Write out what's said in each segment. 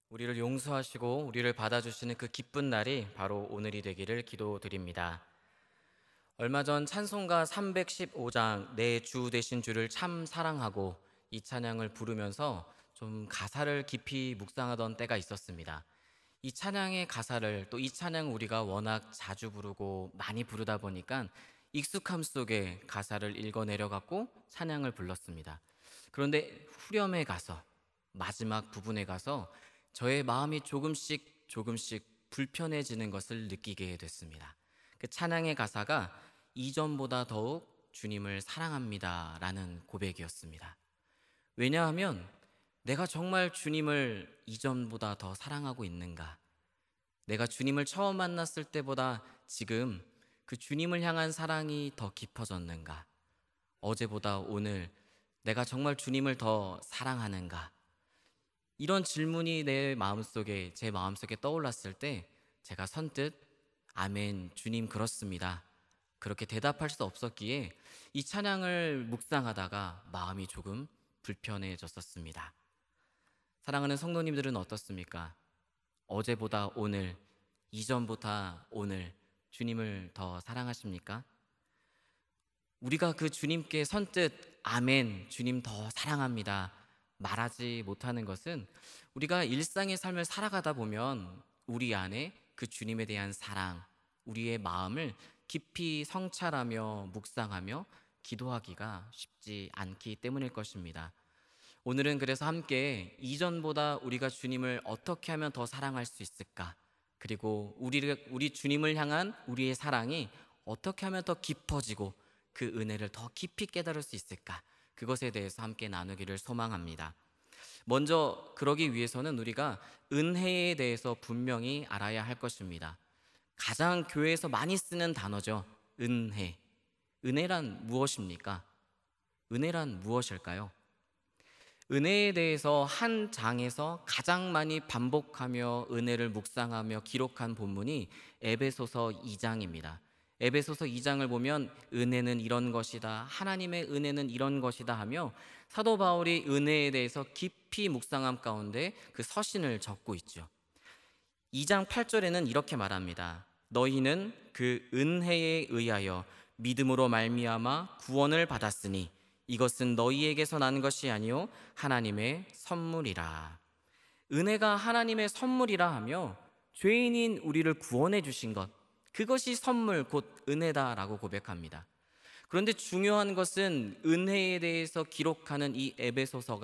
우리를 용서하시고 우리를 받아주시는 그 기쁜 날이 바로 오늘이 되기를 기도드립니다. 얼마 전 찬송가 315장 내 주 되신 주를 참 사랑하고 이 찬양을 부르면서 좀 가사를 깊이 묵상하던 때가 있었습니다. 이 찬양의 가사를 또 이 찬양 우리가 워낙 자주 부르고 많이 부르다 보니까 익숙함 속에 가사를 읽어내려갖고 찬양을 불렀습니다. 그런데 후렴에 가서 마지막 부분에 가서 저의 마음이 조금씩 불편해지는 것을 느끼게 됐습니다. 그 찬양의 가사가 이전보다 더욱 주님을 사랑합니다 라는 고백이었습니다. 왜냐하면 내가 정말 주님을 이전보다 더 사랑하고 있는가? 내가 주님을 처음 만났을 때보다 지금 그 주님을 향한 사랑이 더 깊어졌는가? 어제보다 오늘 내가 정말 주님을 더 사랑하는가? 이런 질문이 제 마음속에 떠올랐을 때 제가 선뜻 아멘, 주님 그렇습니다. 그렇게 대답할 수 없었기에 이 찬양을 묵상하다가 마음이 조금 불편해졌었습니다. 사랑하는 성도님들은 어떻습니까? 어제보다 오늘, 이전보다 오늘 주님을 더 사랑하십니까? 우리가 그 주님께 선뜻 아멘, 주님 더 사랑합니다 말하지 못하는 것은 우리가 일상의 삶을 살아가다 보면 우리 안에 그 주님에 대한 사랑, 우리의 마음을 깊이 성찰하며 묵상하며 기도하기가 쉽지 않기 때문일 것입니다. 오늘은 그래서 함께 이전보다 우리가 주님을 어떻게 하면 더 사랑할 수 있을까? 그리고 우리 주님을 향한 우리의 사랑이 어떻게 하면 더 깊어지고 그 은혜를 더 깊이 깨달을 수 있을까? 그것에 대해서 함께 나누기를 소망합니다. 먼저 그러기 위해서는 우리가 은혜에 대해서 분명히 알아야 할 것입니다. 가장 교회에서 많이 쓰는 단어죠. 은혜. 은혜란 무엇입니까? 은혜란 무엇일까요? 은혜에 대해서 한 장에서 가장 많이 반복하며 은혜를 묵상하며 기록한 본문이 에베소서 2장입니다. 에베소서 2장을 보면 은혜는 이런 것이다, 하나님의 은혜는 이런 것이다 하며 사도 바울이 은혜에 대해서 깊이 묵상함 가운데 그 서신을 적고 있죠. 2장 8절에는 이렇게 말합니다. 너희는 그 은혜에 의하여 믿음으로 말미암아 구원을 받았으니 이것은 너희에게서 난 것이 아니요 하나님의 선물이라. 은혜가 하나님의 선물이라 하며 죄인인 우리를 구원해 주신 것, 그것이 선물 곧 은혜다라고 고백합니다. 그런데 중요한 것은 은혜에 대해서 기록하는 이 에베소서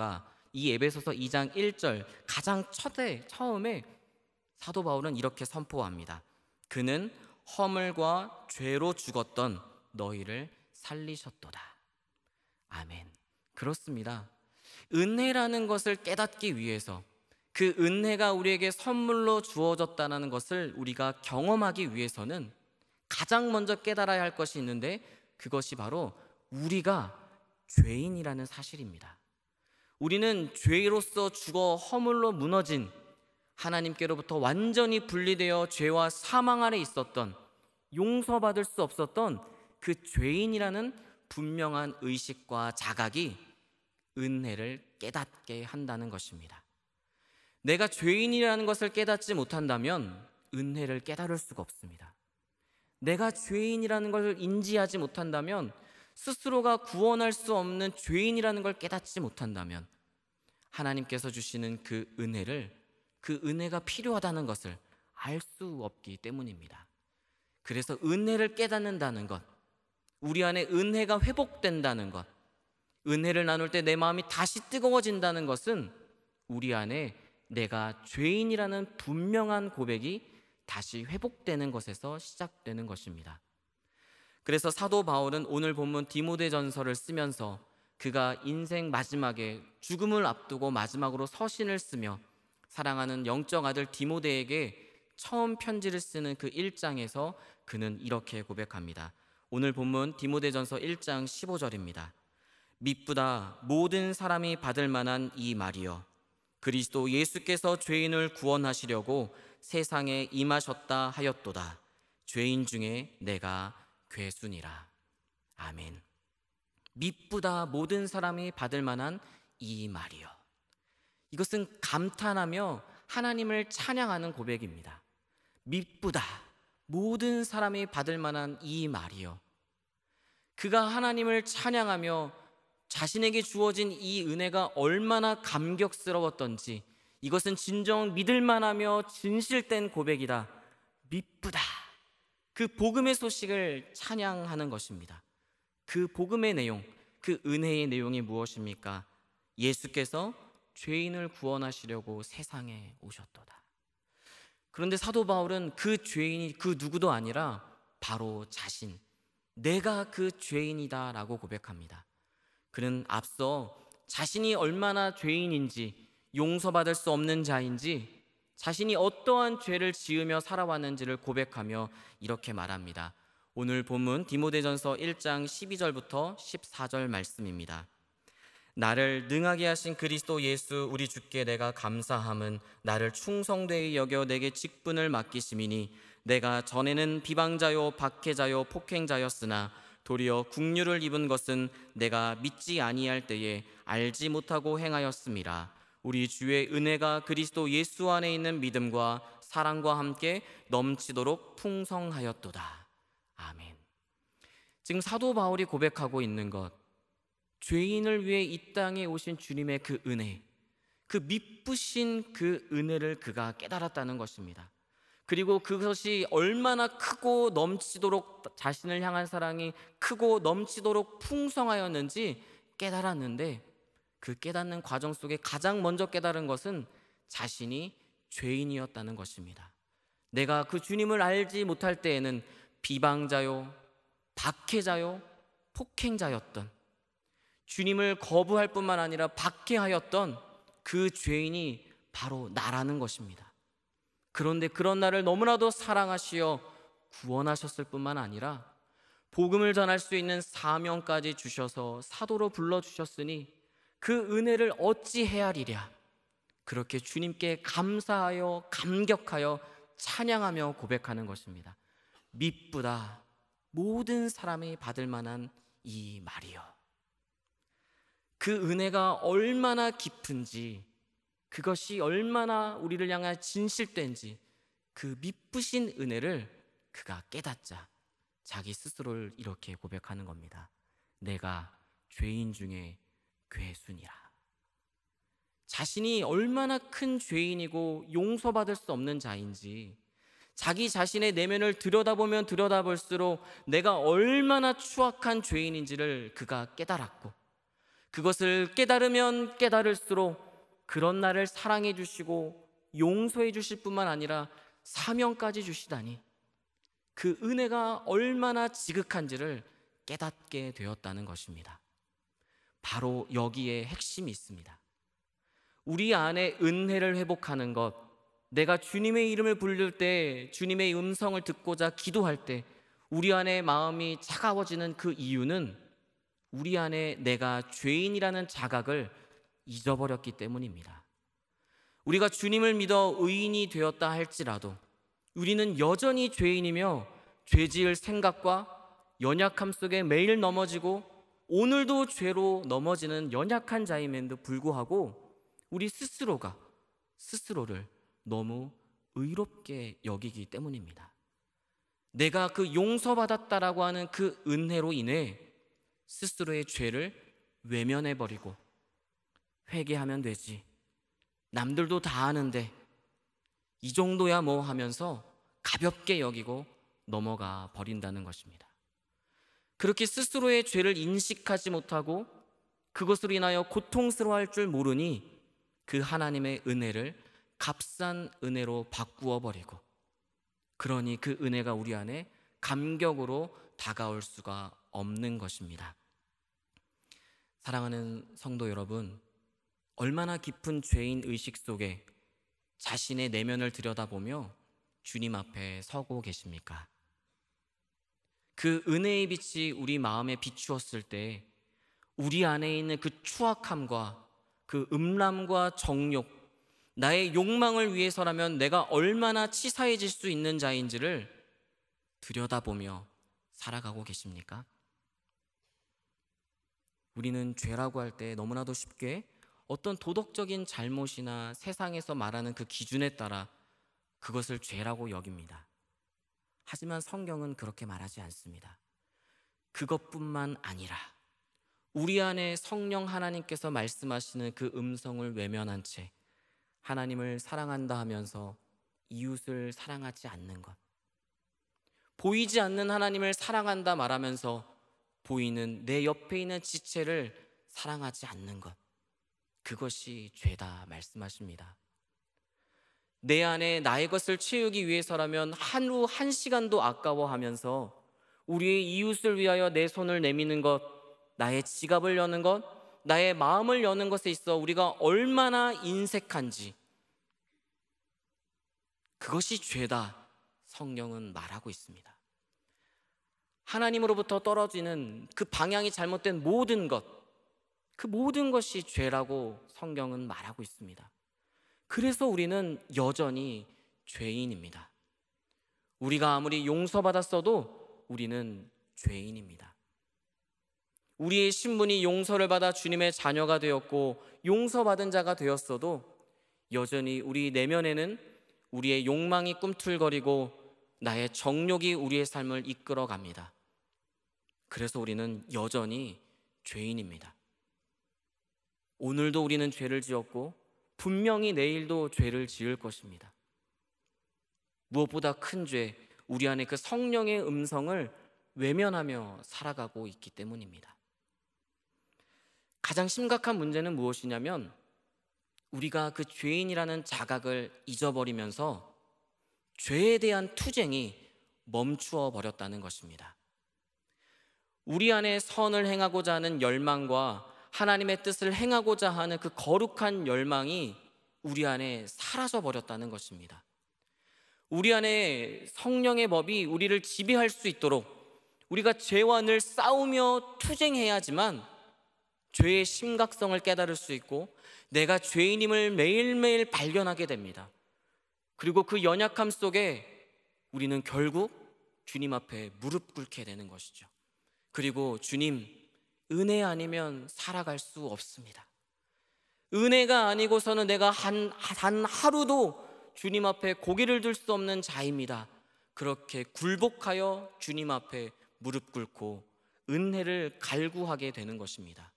2장 1절 가장 처음에 사도 바울은 이렇게 선포합니다. 그는 허물과 죄로 죽었던 너희를 살리셨도다. 아멘. 그렇습니다. 은혜라는 것을 깨닫기 위해서, 그 은혜가 우리에게 선물로 주어졌다는 것을 우리가 경험하기 위해서는 가장 먼저 깨달아야 할 것이 있는데 그것이 바로 우리가 죄인이라는 사실입니다. 우리는 죄로서 죽어 허물로 무너진, 하나님께로부터 완전히 분리되어 죄와 사망 아래 있었던, 용서받을 수 없었던 그 죄인이라는 분명한 의식과 자각이 은혜를 깨닫게 한다는 것입니다. 내가 죄인이라는 것을 깨닫지 못한다면 은혜를 깨달을 수가 없습니다. 내가 죄인이라는 것을 인지하지 못한다면, 스스로가 구원할 수 없는 죄인이라는 걸 깨닫지 못한다면 하나님께서 주시는 그 은혜가 필요하다는 것을 알 수 없기 때문입니다. 그래서 은혜를 깨닫는다는 것, 우리 안에 은혜가 회복된다는 것, 은혜를 나눌 때 내 마음이 다시 뜨거워진다는 것은 우리 안에 내가 죄인이라는 분명한 고백이 다시 회복되는 것에서 시작되는 것입니다. 그래서 사도 바울은 오늘 본문 디모데전서를 쓰면서 그가 인생 마지막에 죽음을 앞두고 마지막으로 서신을 쓰며 사랑하는 영적 아들 디모데에게 처음 편지를 쓰는 그 1장에서 그는 이렇게 고백합니다. 오늘 본문 디모데전서 1장 15절입니다. 미쁘다 모든 사람이 받을 만한 이 말이여, 그리스도 예수께서 죄인을 구원하시려고 세상에 임하셨다 하였도다. 죄인 중에 내가 괴순이라. 아멘. 미쁘다 모든 사람이 받을 만한 이 말이여. 이것은 감탄하며 하나님을 찬양하는 고백입니다. 미쁘다, 모든 사람이 받을 만한 이 말이요. 그가 하나님을 찬양하며 자신에게 주어진 이 은혜가 얼마나 감격스러웠던지, 이것은 진정 믿을만하며 진실된 고백이다. 미쁘다. 그 복음의 소식을 찬양하는 것입니다. 그 복음의 내용, 그 은혜의 내용이 무엇입니까? 예수께서 죄인을 구원하시려고 세상에 오셨도다. 그런데 사도 바울은 그 죄인이 그 누구도 아니라 바로 자신, 내가 그 죄인이다 라고 고백합니다. 그는 앞서 자신이 얼마나 죄인인지, 용서받을 수 없는 자인지, 자신이 어떠한 죄를 지으며 살아왔는지를 고백하며 이렇게 말합니다. 오늘 본문 디모데전서 1장 12절부터 14절 말씀입니다. 나를 능하게 하신 그리스도 예수 우리 주께 내가 감사함은 나를 충성되이 여겨 내게 직분을 맡기심이니, 내가 전에는 비방자요 박해자요 폭행자였으나 도리어 국류를 입은 것은 내가 믿지 아니할 때에 알지 못하고 행하였음이라. 우리 주의 은혜가 그리스도 예수 안에 있는 믿음과 사랑과 함께 넘치도록 풍성하였도다. 아멘. 지금 사도 바울이 고백하고 있는 것, 죄인을 위해 이 땅에 오신 주님의 그 은혜, 그 미쁘신 그 은혜를 그가 깨달았다는 것입니다. 그리고 그것이 얼마나 크고 넘치도록, 자신을 향한 사랑이 크고 넘치도록 풍성하였는지 깨달았는데, 그 깨닫는 과정 속에 가장 먼저 깨달은 것은 자신이 죄인이었다는 것입니다. 내가 그 주님을 알지 못할 때에는 비방자요, 박해자요, 폭행자였던, 주님을 거부할 뿐만 아니라 박해하였던 그 죄인이 바로 나라는 것입니다. 그런데 그런 나를 너무나도 사랑하시어 구원하셨을 뿐만 아니라 복음을 전할 수 있는 사명까지 주셔서 사도로 불러주셨으니 그 은혜를 어찌 헤아리랴. 그렇게 주님께 감사하여 감격하여 찬양하며 고백하는 것입니다. 미쁘다, 모든 사람이 받을 만한 이 말이요. 그 은혜가 얼마나 깊은지, 그것이 얼마나 우리를 향한 진실된지, 그 미쁘신 은혜를 그가 깨닫자 자기 스스로를 이렇게 고백하는 겁니다. 내가 죄인 중에 괴순이라. 자신이 얼마나 큰 죄인이고 용서받을 수 없는 자인지, 자기 자신의 내면을 들여다보면 들여다볼수록 내가 얼마나 추악한 죄인인지를 그가 깨달았고, 그것을 깨달으면 깨달을수록 그런 나를 사랑해 주시고 용서해 주실 뿐만 아니라 사명까지 주시다니, 그 은혜가 얼마나 지극한지를 깨닫게 되었다는 것입니다. 바로 여기에 핵심이 있습니다. 우리 안에 은혜를 회복하는 것, 내가 주님의 이름을 부를 때, 주님의 음성을 듣고자 기도할 때 우리 안에 마음이 차가워지는 그 이유는 우리 안에 내가 죄인이라는 자각을 잊어버렸기 때문입니다. 우리가 주님을 믿어 의인이 되었다 할지라도 우리는 여전히 죄인이며 죄지을 생각과 연약함 속에 매일 넘어지고 오늘도 죄로 넘어지는 연약한 자임에도 불구하고 우리 스스로가 스스로를 너무 의롭게 여기기 때문입니다. 내가 그 용서받았다라고 하는 그 은혜로 인해 스스로의 죄를 외면해버리고 회개하면 되지, 남들도 다 아는데 이 정도야 뭐 하면서 가볍게 여기고 넘어가 버린다는 것입니다. 그렇게 스스로의 죄를 인식하지 못하고 그것으로 인하여 고통스러워할 줄 모르니 그 하나님의 은혜를 값싼 은혜로 바꾸어 버리고, 그러니 그 은혜가 우리 안에 감격으로 다가올 수가 없는 것입니다. 사랑하는 성도 여러분, 얼마나 깊은 죄인 의식 속에 자신의 내면을 들여다보며 주님 앞에 서고 계십니까? 그 은혜의 빛이 우리 마음에 비추었을 때 우리 안에 있는 그 추악함과 그 음란과 정욕, 나의 욕망을 위해서라면 내가 얼마나 치사해질 수 있는 자인지를 들여다보며 살아가고 계십니까? 우리는 죄라고 할 때 너무나도 쉽게 어떤 도덕적인 잘못이나 세상에서 말하는 그 기준에 따라 그것을 죄라고 여깁니다. 하지만 성경은 그렇게 말하지 않습니다. 그것뿐만 아니라 우리 안에 성령 하나님께서 말씀하시는 그 음성을 외면한 채 하나님을 사랑한다 하면서 이웃을 사랑하지 않는 것, 보이지 않는 하나님을 사랑한다 말하면서 보이는 내 옆에 있는 지체를 사랑하지 않는 것, 그것이 죄다 말씀하십니다. 내 안에 나의 것을 채우기 위해서라면 하루 1시간도 아까워하면서 우리의 이웃을 위하여 내 손을 내미는 것, 나의 지갑을 여는 것, 나의 마음을 여는 것에 있어 우리가 얼마나 인색한지, 그것이 죄다 성경은 말하고 있습니다. 하나님으로부터 떨어지는 그 방향이 잘못된 모든 것, 그 모든 것이 죄라고 성경은 말하고 있습니다. 그래서 우리는 여전히 죄인입니다. 우리가 아무리 용서받았어도 우리는 죄인입니다. 우리의 신분이 용서를 받아 주님의 자녀가 되었고 용서받은 자가 되었어도 여전히 우리 내면에는 우리의 욕망이 꿈틀거리고 나의 정욕이 우리의 삶을 이끌어갑니다. 그래서 우리는 여전히 죄인입니다. 오늘도 우리는 죄를 지었고 분명히 내일도 죄를 지을 것입니다. 무엇보다 큰 죄, 우리 안에 그 성령의 음성을 외면하며 살아가고 있기 때문입니다. 가장 심각한 문제는 무엇이냐면 우리가 그 죄인이라는 자각을 잊어버리면서 죄에 대한 투쟁이 멈추어 버렸다는 것입니다. 우리 안에 선을 행하고자 하는 열망과 하나님의 뜻을 행하고자 하는 그 거룩한 열망이 우리 안에 사라져 버렸다는 것입니다. 우리 안에 성령의 법이 우리를 지배할 수 있도록 우리가 죄와 늘 싸우며 투쟁해야지만 죄의 심각성을 깨달을 수 있고 내가 죄인임을 매일매일 발견하게 됩니다. 그리고 그 연약함 속에 우리는 결국 주님 앞에 무릎 꿇게 되는 것이죠. 그리고 주님, 은혜 아니면 살아갈 수 없습니다. 은혜가 아니고서는 내가 단 하루도 주님 앞에 고개를 들 수 없는 자입니다. 그렇게 굴복하여 주님 앞에 무릎 꿇고 은혜를 갈구하게 되는 것입니다.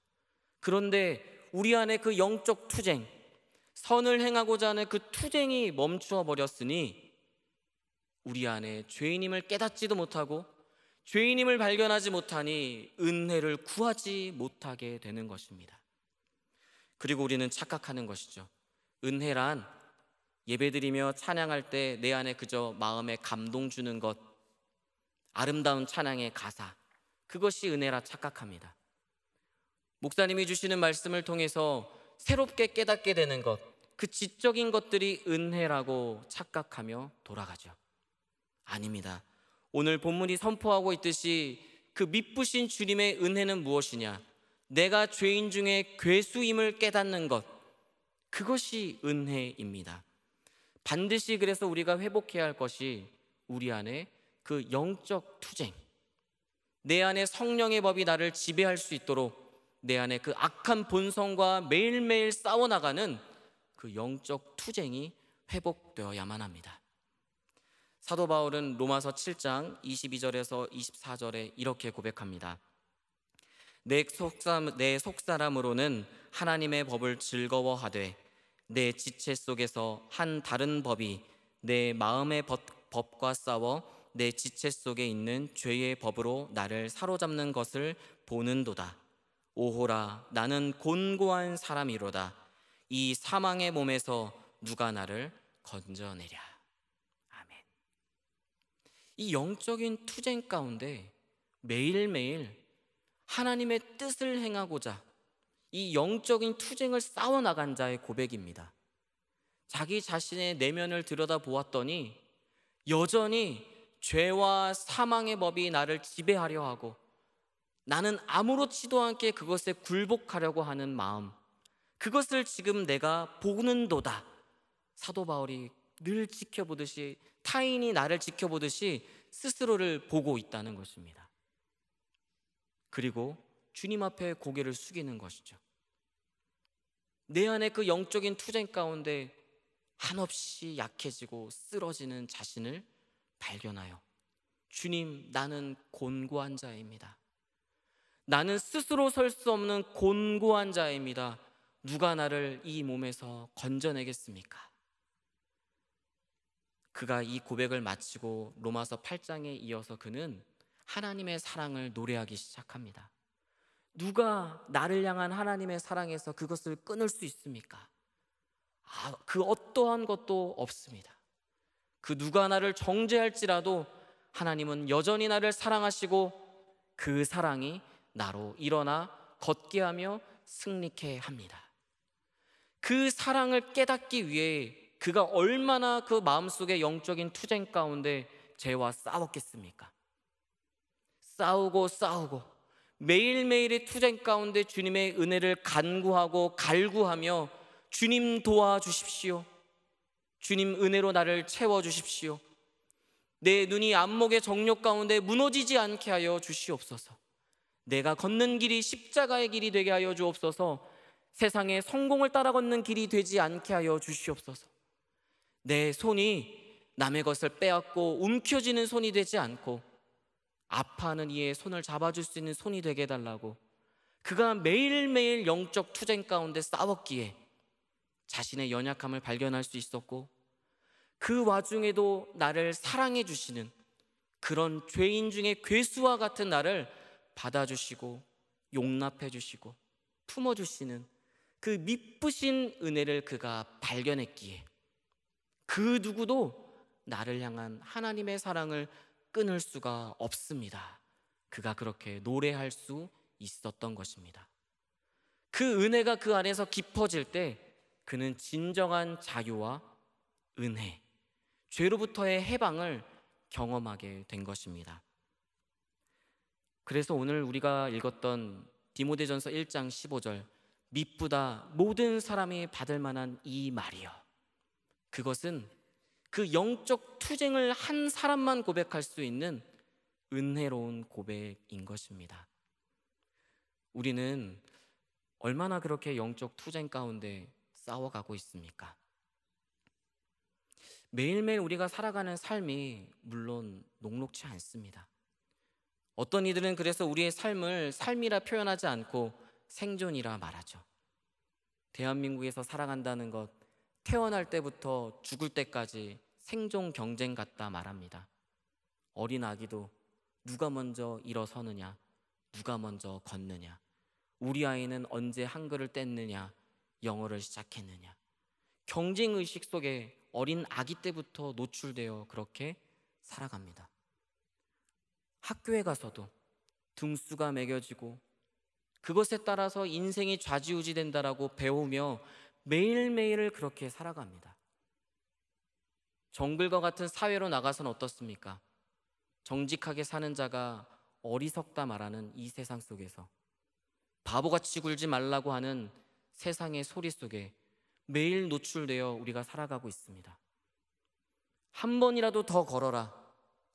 그런데 우리 안에 그 영적 투쟁, 선을 행하고자 하는 그 투쟁이 멈추어 버렸으니 우리 안에 죄인임을 깨닫지도 못하고 죄인임을 발견하지 못하니 은혜를 구하지 못하게 되는 것입니다. 그리고 우리는 착각하는 것이죠. 은혜란 예배드리며 찬양할 때 내 안에 그저 마음에 감동 주는 것, 아름다운 찬양의 가사, 그것이 은혜라 착각합니다. 목사님이 주시는 말씀을 통해서 새롭게 깨닫게 되는 것, 그 지적인 것들이 은혜라고 착각하며 돌아가죠. 아닙니다. 오늘 본문이 선포하고 있듯이 그 미쁘신 주님의 은혜는 무엇이냐? 내가 죄인 중에 괴수임을 깨닫는 것, 그것이 은혜입니다. 반드시 그래서 우리가 회복해야 할 것이 우리 안에 그 영적 투쟁, 내 안에 성령의 법이 나를 지배할 수 있도록 내 안에 그 악한 본성과 매일매일 싸워나가는 그 영적 투쟁이 회복되어야만 합니다. 사도 바울은 로마서 7장 22절에서 24절에 이렇게 고백합니다. 내 속사람으로는 하나님의 법을 즐거워하되 내 지체 속에서 한 다른 법이 내 마음의 법과 싸워 내 지체 속에 있는 죄의 법으로 나를 사로잡는 것을 보는도다. 오호라, 나는 곤고한 사람이로다. 이 사망의 몸에서 누가 나를 건져내랴. 아멘. 이 영적인 투쟁 가운데 매일매일 하나님의 뜻을 행하고자 이 영적인 투쟁을 싸워나간 자의 고백입니다. 자기 자신의 내면을 들여다보았더니 여전히 죄와 사망의 법이 나를 지배하려 하고 나는 아무렇지도 않게 그것에 굴복하려고 하는 마음, 그것을 지금 내가 보는도다. 사도 바울이 늘 지켜보듯이, 타인이 나를 지켜보듯이 스스로를 보고 있다는 것입니다. 그리고 주님 앞에 고개를 숙이는 것이죠. 내 안에 그 영적인 투쟁 가운데 한없이 약해지고 쓰러지는 자신을 발견하여, 주님, 나는 곤고한 자입니다. 나는 스스로 설 수 없는 곤고한 자입니다. 누가 나를 이 몸에서 건져내겠습니까? 그가 이 고백을 마치고 로마서 8장에 이어서 그는 하나님의 사랑을 노래하기 시작합니다. 누가 나를 향한 하나님의 사랑에서 그것을 끊을 수 있습니까? 그 어떠한 것도 없습니다. 그 누가 나를 정죄할지라도 하나님은 여전히 나를 사랑하시고 그 사랑이 나로 일어나 걷게 하며 승리케 합니다. 그 사랑을 깨닫기 위해 그가 얼마나 그 마음속의 영적인 투쟁 가운데 죄와 싸웠겠습니까? 싸우고 매일매일의 투쟁 가운데 주님의 은혜를 간구하고 갈구하며, 주님 도와주십시오. 주님 은혜로 나를 채워주십시오. 내 눈이 안목의 정욕 가운데 무너지지 않게 하여 주시옵소서. 내가 걷는 길이 십자가의 길이 되게 하여 주옵소서. 세상의 성공을 따라 걷는 길이 되지 않게 하여 주시옵소서. 내 손이 남의 것을 빼앗고 움켜쥐는 손이 되지 않고 아파하는 이의 손을 잡아줄 수 있는 손이 되게 해달라고 그가 매일매일 영적 투쟁 가운데 싸웠기에 자신의 연약함을 발견할 수 있었고, 그 와중에도 나를 사랑해 주시는 그런 죄인 중에 괴수와 같은 나를 받아주시고 용납해 주시고 품어주시는 그 미쁘신 은혜를 그가 발견했기에 그 누구도 나를 향한 하나님의 사랑을 끊을 수가 없습니다. 그가 그렇게 노래할 수 있었던 것입니다. 그 은혜가 그 안에서 깊어질 때 그는 진정한 자유와 은혜, 죄로부터의 해방을 경험하게 된 것입니다. 그래서 오늘 우리가 읽었던 디모데전서 1장 15절, 미쁘다 모든 사람이 받을 만한 이 말이여, 그것은 그 영적 투쟁을 한 사람만 고백할 수 있는 은혜로운 고백인 것입니다. 우리는 얼마나 그렇게 영적 투쟁 가운데 싸워가고 있습니까? 매일매일 우리가 살아가는 삶이 물론 녹록지 않습니다. 어떤 이들은 그래서 우리의 삶을 삶이라 표현하지 않고 생존이라 말하죠. 대한민국에서 살아간다는 것, 태어날 때부터 죽을 때까지 생존 경쟁 같다 말합니다. 어린 아기도 누가 먼저 일어서느냐, 누가 먼저 걷느냐, 우리 아이는 언제 한글을 뗐느냐, 영어를 시작했느냐, 경쟁의식 속에 어린 아기 때부터 노출되어 그렇게 살아갑니다. 학교에 가서도 등수가 매겨지고 그것에 따라서 인생이 좌지우지 된다라고 배우며 매일매일을 그렇게 살아갑니다. 정글과 같은 사회로 나가서는 어떻습니까? 정직하게 사는 자가 어리석다 말하는 이 세상 속에서, 바보같이 굴지 말라고 하는 세상의 소리 속에 매일 노출되어 우리가 살아가고 있습니다. 한 번이라도 더 걸어라,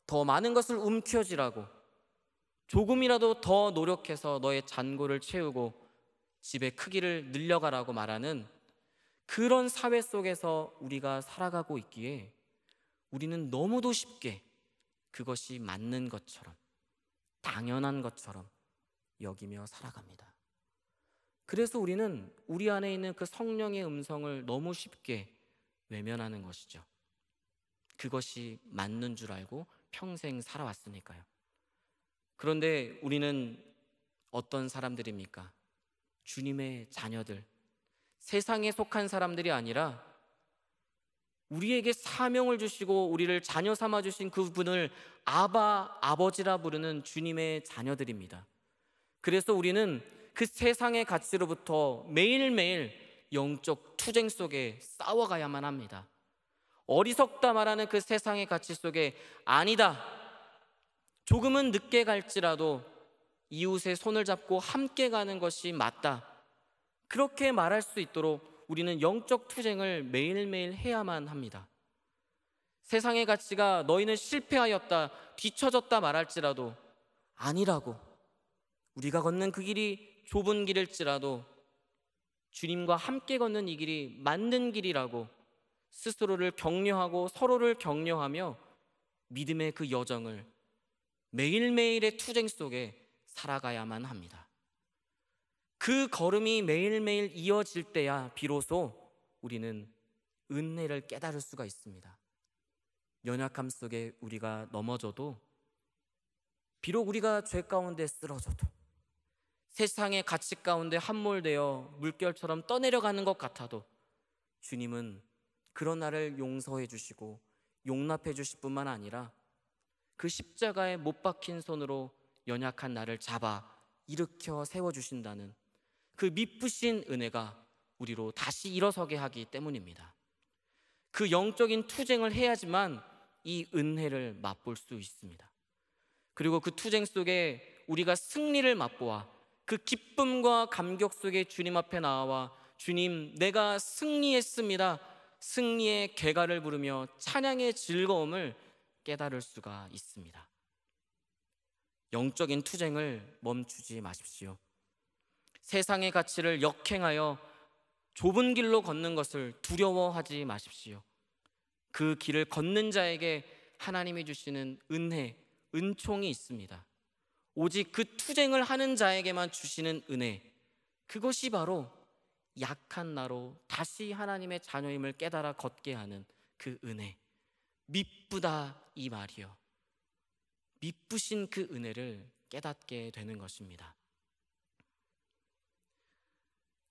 더 많은 것을 움켜쥐라고, 조금이라도 더 노력해서 너의 잔고를 채우고 집의 크기를 늘려가라고 말하는 그런 사회 속에서 우리가 살아가고 있기에 우리는 너무도 쉽게 그것이 맞는 것처럼, 당연한 것처럼 여기며 살아갑니다. 그래서 우리는 우리 안에 있는 그 성령의 음성을 너무 쉽게 외면하는 것이죠. 그것이 맞는 줄 알고 평생 살아왔으니까요. 그런데 우리는 어떤 사람들입니까? 주님의 자녀들, 세상에 속한 사람들이 아니라 우리에게 사명을 주시고 우리를 자녀 삼아 주신 그분을 아바, 아버지라 부르는 주님의 자녀들입니다. 그래서 우리는 그 세상의 가치로부터 매일매일 영적 투쟁 속에 싸워가야만 합니다. 어리석다 말하는 그 세상의 가치 속에 아니다, 조금은 늦게 갈지라도 이웃의 손을 잡고 함께 가는 것이 맞다, 그렇게 말할 수 있도록 우리는 영적 투쟁을 매일매일 해야만 합니다. 세상의 가치가 너희는 실패하였다, 뒤처졌다 말할지라도 아니라고, 우리가 걷는 그 길이 좁은 길일지라도 주님과 함께 걷는 이 길이 맞는 길이라고 스스로를 격려하고 서로를 격려하며 믿음의 그 여정을 매일매일의 투쟁 속에 살아가야만 합니다. 그 걸음이 매일매일 이어질 때야 비로소 우리는 은혜를 깨달을 수가 있습니다. 연약함 속에 우리가 넘어져도, 비록 우리가 죄 가운데 쓰러져도, 세상의 가치 가운데 함몰되어 물결처럼 떠내려가는 것 같아도 주님은 그런 나를 용서해 주시고 용납해 주실 뿐만 아니라 그 십자가에 못 박힌 손으로 연약한 나를 잡아 일으켜 세워주신다는 그 미쁘신 은혜가 우리로 다시 일어서게 하기 때문입니다. 그 영적인 투쟁을 해야지만 이 은혜를 맛볼 수 있습니다. 그리고 그 투쟁 속에 우리가 승리를 맛보아 그 기쁨과 감격 속에 주님 앞에 나와 주님, 내가 승리했습니다, 승리의 개가를 부르며 찬양의 즐거움을 깨달을 수가 있습니다. 영적인 투쟁을 멈추지 마십시오. 세상의 가치를 역행하여 좁은 길로 걷는 것을 두려워하지 마십시오. 그 길을 걷는 자에게 하나님이 주시는 은혜, 은총이 있습니다. 오직 그 투쟁을 하는 자에게만 주시는 은혜, 그것이 바로 약한 나로 다시 하나님의 자녀임을 깨달아 걷게 하는 그 은혜, 미쁘다 이 말이요, 미쁘신 그 은혜를 깨닫게 되는 것입니다.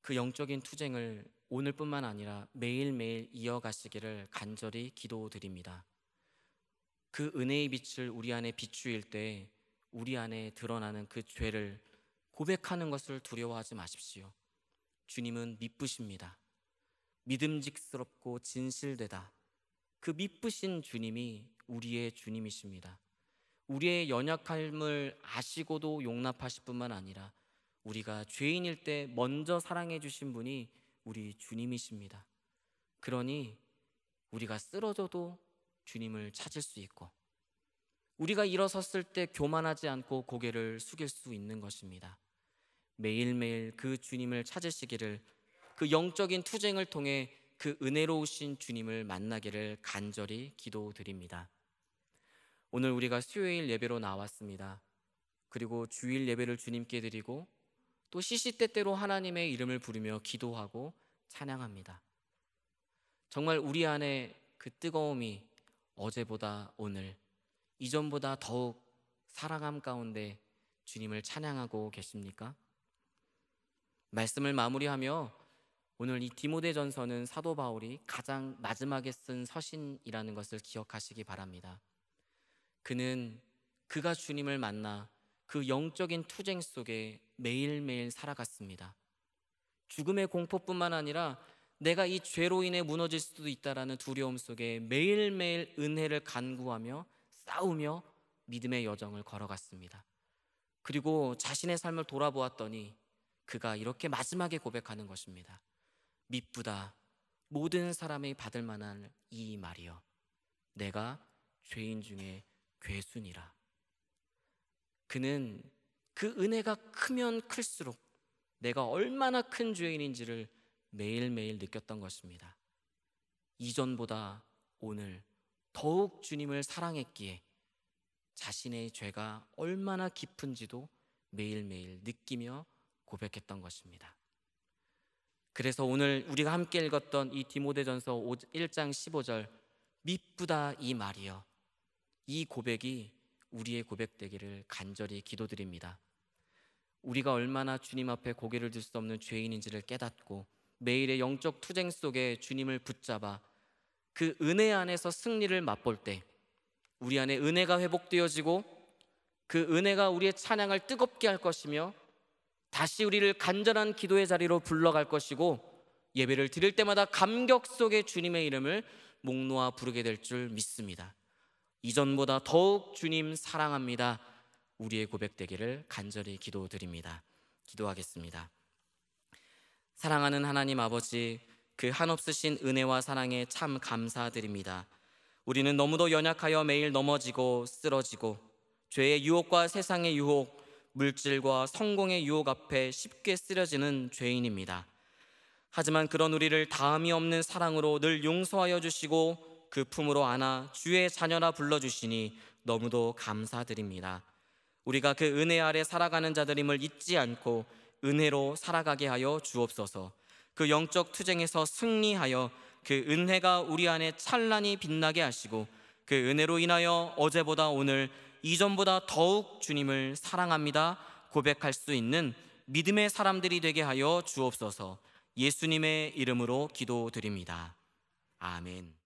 그 영적인 투쟁을 오늘뿐만 아니라 매일매일 이어가시기를 간절히 기도드립니다. 그 은혜의 빛을 우리 안에 비추일 때 우리 안에 드러나는 그 죄를 고백하는 것을 두려워하지 마십시오. 주님은 미쁘십니다. 믿음직스럽고 진실되다, 그 미쁘신 주님이 우리의 주님이십니다. 우리의 연약함을 아시고도 용납하실 뿐만 아니라 우리가 죄인일 때 먼저 사랑해 주신 분이 우리 주님이십니다. 그러니 우리가 쓰러져도 주님을 찾을 수 있고, 우리가 일어섰을 때 교만하지 않고 고개를 숙일 수 있는 것입니다. 매일매일 그 주님을 찾으시기를, 그 영적인 투쟁을 통해 그 은혜로우신 주님을 만나기를 간절히 기도드립니다. 오늘 우리가 수요일 예배로 나왔습니다. 그리고 주일 예배를 주님께 드리고 또 시시때때로 하나님의 이름을 부르며 기도하고 찬양합니다. 정말 우리 안에 그 뜨거움이 어제보다 오늘, 이전보다 더욱 사랑함 가운데 주님을 찬양하고 계십니까? 말씀을 마무리하며 오늘 이 디모데전서는 사도 바울이 가장 마지막에 쓴 서신이라는 것을 기억하시기 바랍니다. 그는 그가 주님을 만나 그 영적인 투쟁 속에 매일매일 살아갔습니다. 죽음의 공포뿐만 아니라 내가 이 죄로 인해 무너질 수도 있다라는 두려움 속에 매일매일 은혜를 간구하며 싸우며 믿음의 여정을 걸어갔습니다. 그리고 자신의 삶을 돌아보았더니 그가 이렇게 마지막에 고백하는 것입니다. 미쁘다 모든 사람이 받을 만한 이 말이여, 내가 죄인 중에 괴순이라. 그는 그 은혜가 크면 클수록 내가 얼마나 큰 죄인인지를 매일매일 느꼈던 것입니다. 이전보다 오늘 더욱 주님을 사랑했기에 자신의 죄가 얼마나 깊은지도 매일매일 느끼며 고백했던 것입니다. 그래서 오늘 우리가 함께 읽었던 이 디모데전서 1장 15절 미쁘다 이 말이여, 이 고백이 우리의 고백되기를 간절히 기도드립니다. 우리가 얼마나 주님 앞에 고개를 들 수 없는 죄인인지를 깨닫고 매일의 영적 투쟁 속에 주님을 붙잡아 그 은혜 안에서 승리를 맛볼 때 우리 안에 은혜가 회복되어지고 그 은혜가 우리의 찬양을 뜨겁게 할 것이며 다시 우리를 간절한 기도의 자리로 불러갈 것이고 예배를 드릴 때마다 감격 속에 주님의 이름을 목 놓아 부르게 될 줄 믿습니다. 이전보다 더욱 주님 사랑합니다. 우리의 고백되기를 간절히 기도드립니다. 기도하겠습니다. 사랑하는 하나님 아버지, 그 한없으신 은혜와 사랑에 참 감사드립니다. 우리는 너무도 연약하여 매일 넘어지고 쓰러지고 죄의 유혹과 세상의 유혹, 물질과 성공의 유혹 앞에 쉽게 쓰러지는 죄인입니다. 하지만 그런 우리를 다함이 없는 사랑으로 늘 용서하여 주시고 그 품으로 안아 주의 자녀라 불러주시니 너무도 감사드립니다. 우리가 그 은혜 아래 살아가는 자들임을 잊지 않고 은혜로 살아가게 하여 주옵소서. 그 영적 투쟁에서 승리하여 그 은혜가 우리 안에 찬란히 빛나게 하시고 그 은혜로 인하여 어제보다 오늘 이전보다 더욱 주님을 사랑합니다 고백할 수 있는 믿음의 사람들이 되게 하여 주옵소서. 예수님의 이름으로 기도드립니다. 아멘.